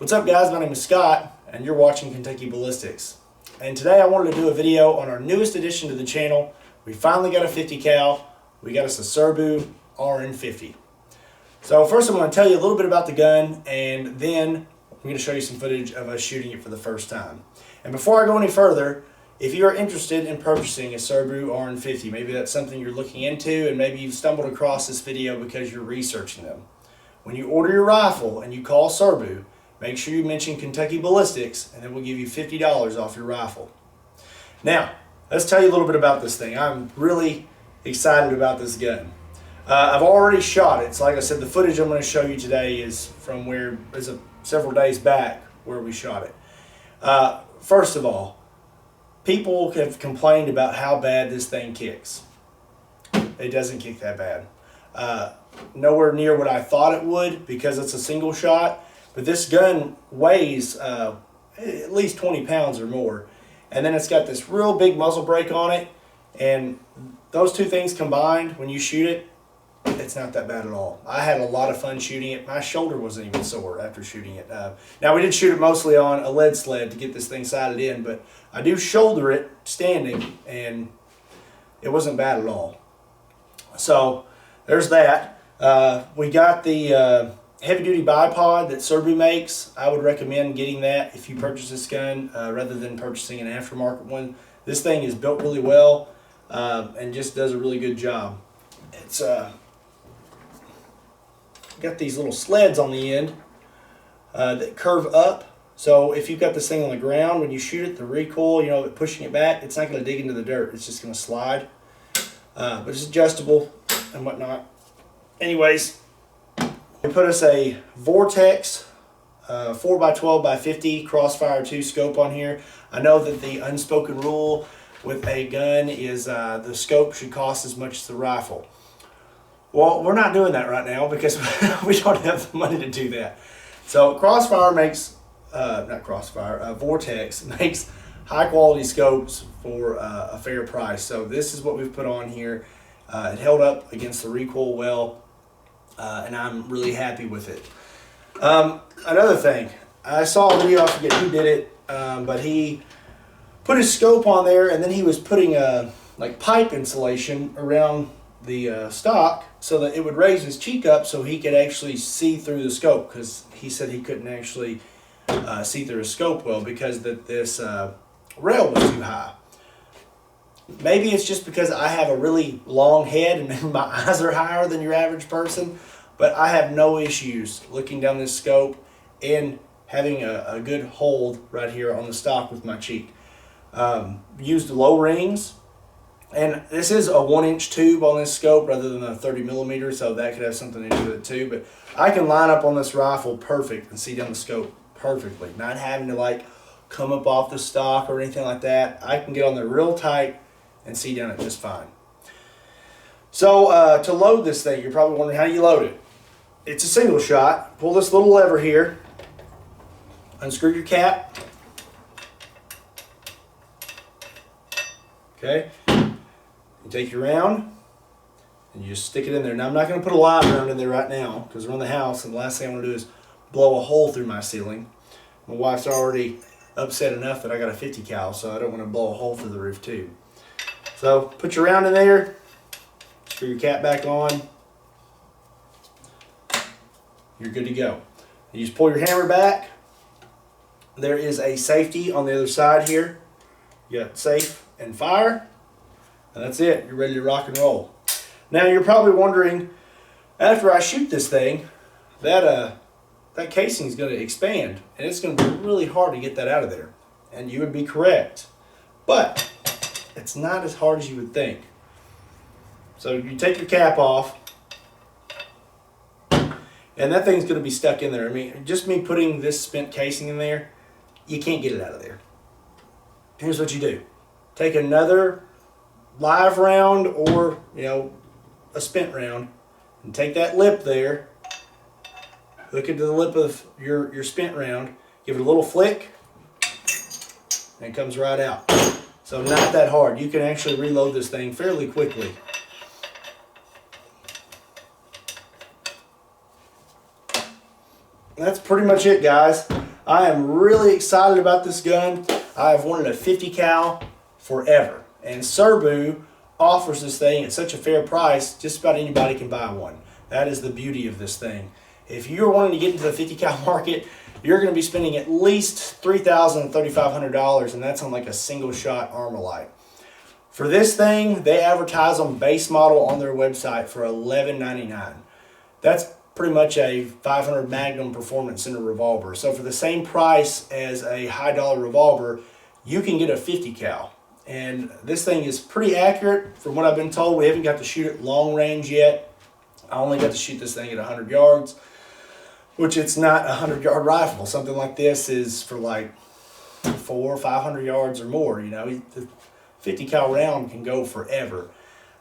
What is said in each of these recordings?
What's up guys, my name is Scott and you're watching Kentucky Ballistics. And today I wanted to do a video on our newest addition to the channel. We finally got a 50 cal. We got us a Serbu RN-50. So first I'm going to tell you a little bit about the gun, and then I'm going to show you some footage of us shooting it for the first time. And before I go any further, if you are interested in purchasing a Serbu RN-50, maybe that's something you're looking into, and maybe you've stumbled across this video because you're researching them. When you order your rifle and you call Serbu, make sure you mention Kentucky Ballistics, and then we'll give you $50 off your rifle. Now, let's tell you a little bit about this thing. I'm really excited about this gun. I've already shot it. So like I said, the footage I'm going to show you today is from several days back where we shot it. First of all, people have complained about how bad this thing kicks. It doesn't kick that bad. Nowhere near what I thought it would because it's a single shot. But this gun weighs at least 20 pounds or more. And then it's got this real big muzzle brake on it. And those two things combined, when you shoot it, it's not that bad at all. I had a lot of fun shooting it. My shoulder wasn't even sore after shooting it. Now we did shoot it mostly on a lead sled to get this thing sighted in, but I do shoulder it standing and it wasn't bad at all. So there's that. We got the heavy duty bipod that Serbu makes. I would recommend getting that if you purchase this gun rather than purchasing an aftermarket one. This thing is built really well and just does a really good job. It's got these little sleds on the end that curve up. So if you've got this thing on the ground, when you shoot it, the recoil, pushing it back, it's not going to dig into the dirt. It's just going to slide. But it's adjustable and whatnot. Anyways, we put us a Vortex 4x12x50 Crossfire 2 scope on here. I know that the unspoken rule with a gun is the scope should cost as much as the rifle. Well, we're not doing that right now because we don't have the money to do that. So Crossfire makes, Vortex makes high quality scopes for a fair price. So this is what we've put on here. It held up against the recoil well. And I'm really happy with it. Another thing, I saw a video, I forget who did it, but he put his scope on there and then he was putting like pipe insulation around the stock so that it would raise his cheek up so he could actually see through the scope, because he said he couldn't actually see through his scope well because this rail was too high. Maybe it's just because I have a really long head and my eyes are higher than your average person, but I have no issues looking down this scope and having a good hold right here on the stock with my cheek. Used low rings, and this is a 1-inch tube on this scope rather than a 30mm, so that could have something to do with it too. But I can line up on this rifle perfect and see down the scope perfectly, not having to like come up off the stock or anything like that. I can get on there real tight and see down it just fine. So to load this thing, you're probably wondering how do you load it. It's a single shot. Pull this little lever here, unscrew your cap. Okay, you take your round and you just stick it in there. Now I'm not going to put a live round in there right now because we're in the house and the last thing I want to do is blow a hole through my ceiling. My wife's already upset enough that I got a 50 cal, so I don't want to blow a hole through the roof too. So put your round in there, screw your cap back on, you're good to go. You just pull your hammer back. There is a safety on the other side here. You got safe and fire, and that's it. You're ready to rock and roll. Now you're probably wondering, after I shoot this thing, that casing is going to expand, and it's going to be really hard to get that out of there. And you would be correct, but it's not as hard as you would think. So you take your cap off, and that thing's going to be stuck in there. I mean, just me putting this spent casing in there, you can't get it out of there. Here's what you do. Take another live round or, a spent round, and take that lip there, hook it to the lip of your spent round, give it a little flick, and it comes right out. So not that hard. You can actually reload this thing fairly quickly. That's pretty much it, guys. I am really excited about this gun. I've wanted a 50 cal forever, and Serbu offers this thing at such a fair price, just about anybody can buy one. That is the beauty of this thing. If you're wanting to get into the 50 cal market, you're going to be spending at least $3,000 to $3,500, and that's on like a single shot Armalite. For this thing, they advertise on base model on their website for $11.99. That's pretty much a 500 Magnum Performance Center revolver. So for the same price as a high dollar revolver, you can get a 50 cal. And this thing is pretty accurate from what I've been told. We haven't got to shoot it long range yet. I only got to shoot this thing at 100 yards, which it's not a 100-yard rifle. Something like this is for like 400 or 500 yards or more. You know, the 50 cal round can go forever.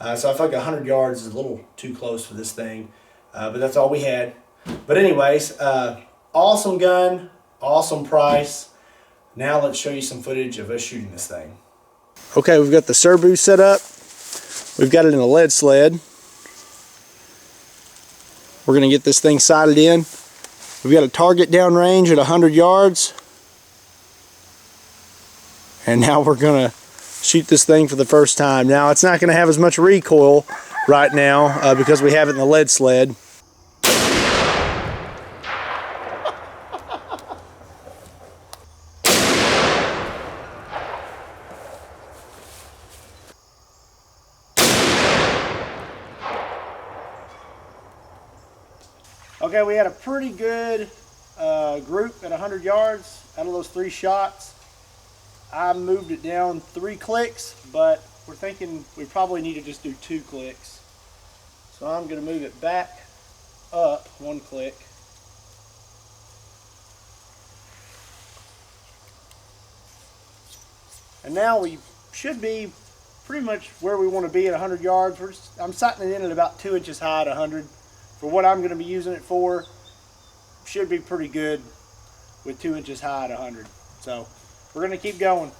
So I feel like 100 yards is a little too close for this thing. But that's all we had. But anyways, awesome gun, awesome price. Now let's show you some footage of us shooting this thing. Okay, we've got the Serbu set up. We've got it in a lead sled. We're going to get this thing sighted in. We've got a target downrange at 100 yards. And now we're going to shoot this thing for the first time. Now it's not going to have as much recoil right now because we have it in the lead sled. Okay, we had a pretty good group at 100 yards out of those 3 shots. I moved it down 3 clicks, but we're thinking we probably need to just do 2 clicks. So I'm going to move it back up 1 click. And now we should be pretty much where we want to be at 100 yards. I'm sighting it in at about 2 inches high at 100. For what I'm going to be using it for, should be pretty good with 2 inches high at 100. So we're going to keep going.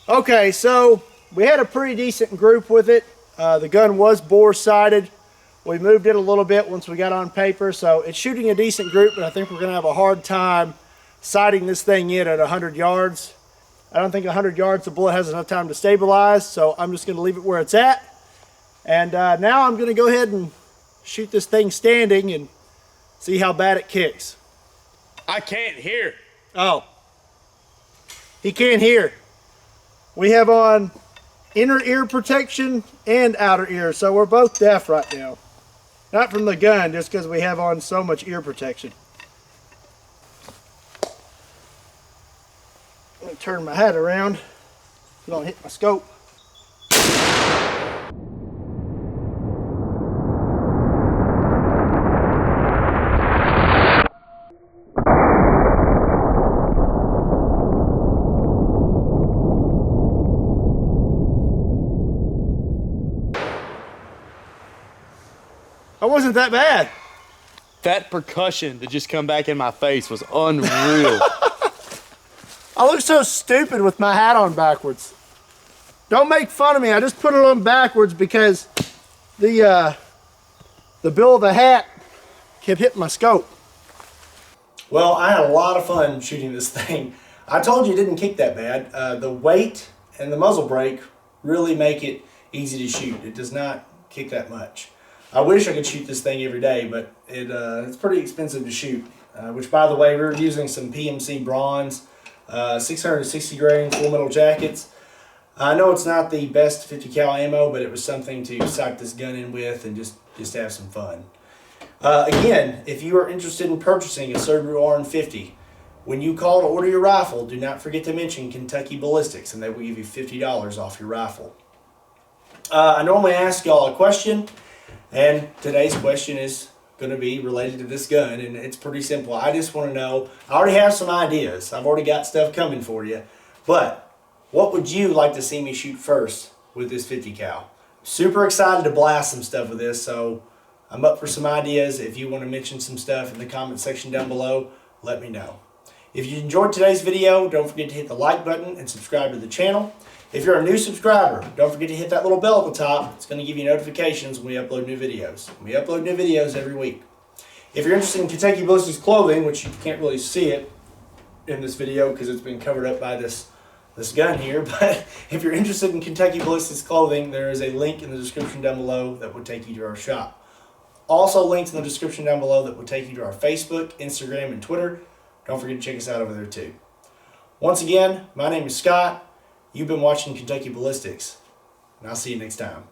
Okay, so we had a pretty decent group with it. The gun was bore sighted. We moved it a little bit once we got on paper, so it's shooting a decent group, but I think we're going to have a hard time sighting this thing in at 100 yards. I don't think 100 yards the bullet has enough time to stabilize, so I'm just going to leave it where it's at. And now I'm going to go ahead and shoot this thing standing and see how bad it kicks. I can't hear. Oh, he can't hear. We have on inner ear protection and outer ear, so we're both deaf right now. Not from the gun, just because we have on so much ear protection. I'm going to turn my hat around so I don't hit my scope. That wasn't that bad. That percussion that just come back in my face was unreal. I look so stupid with my hat on backwards. Don't make fun of me. I just put it on backwards because the bill of the hat kept hitting my scope. Well, I had a lot of fun shooting this thing. I told you it didn't kick that bad. The weight and the muzzle brake really make it easy to shoot. It does not kick that much. I wish I could shoot this thing every day, but it's pretty expensive to shoot. Which, by the way, we're using some PMC bronze, 660 grain full metal jackets. I know it's not the best 50 cal ammo, but it was something to sight this gun in with and just have some fun. Again, if you are interested in purchasing a Serbu RN-50, when you call to order your rifle, do not forget to mention Kentucky Ballistics, and they will give you $50 off your rifle. I normally ask y'all a question, And today's question is going to be related to this gun, and it's pretty simple. I just want to know, I already have some ideas. I've already got stuff coming for you, but what would you like to see me shoot first with this 50 cal? Super excited to blast some stuff with this, so I'm up for some ideas. If you want to mention some stuff in the comment section down below, let me know. If you enjoyed today's video, don't forget to hit the like button and subscribe to the channel. If you're a new subscriber, don't forget to hit that little bell at the top. It's going to give you notifications when we upload new videos. We upload new videos every week. If you're interested in Kentucky Ballistics clothing, which you can't really see it in this video because it's been covered up by this gun here, but if you're interested in Kentucky Ballistics clothing, there is a link in the description down below that will take you to our shop. Also links in the description down below that will take you to our Facebook, Instagram, and Twitter. Don't forget to check us out over there too. Once again, my name is Scott. You've been watching Kentucky Ballistics, and I'll see you next time.